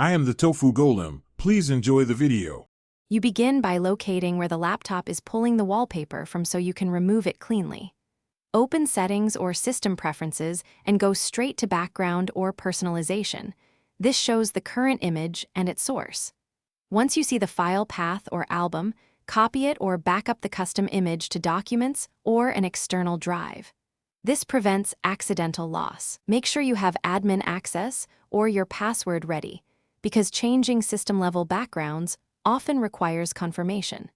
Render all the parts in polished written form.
I am the Tofu Golem. Please enjoy the video. You begin by locating where the laptop is pulling the wallpaper from so you can remove it cleanly. Open Settings or System Preferences and go straight to Background or Personalization. This shows the current image and its source. Once you see the file path or album, copy it or back up the custom image to Documents or an external drive. This prevents accidental loss. Make sure you have admin access or your password ready, because changing system-level backgrounds often requires confirmation.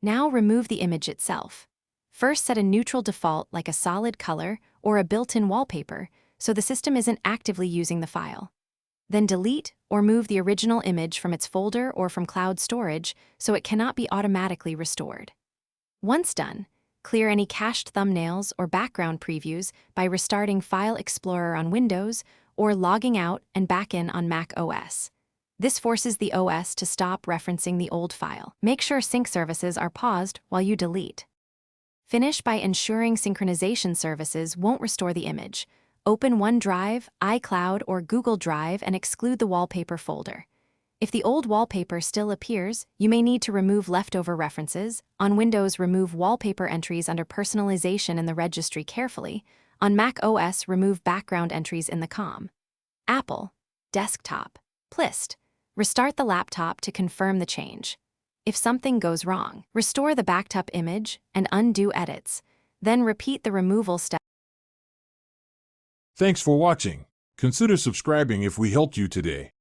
Now remove the image itself. First, set a neutral default like a solid color or a built-in wallpaper so the system isn't actively using the file. Then delete or move the original image from its folder or from cloud storage so it cannot be automatically restored. Once done, clear any cached thumbnails or background previews by restarting File Explorer on Windows or logging out and back in on Mac OS. This forces the OS to stop referencing the old file. Make sure sync services are paused while you delete. Finish by ensuring synchronization services won't restore the image. Open OneDrive, iCloud, or Google Drive and exclude the wallpaper folder. If the old wallpaper still appears, you may need to remove leftover references. On Windows, remove wallpaper entries under Personalization in the registry carefully. On Mac OS, remove background entries in the COM. Apple, Desktop, Plist. Restart the laptop to confirm the change. If something goes wrong, restore the backed up image and undo edits. Then repeat the removal step. Thanks for watching. Consider subscribing if we helped you today.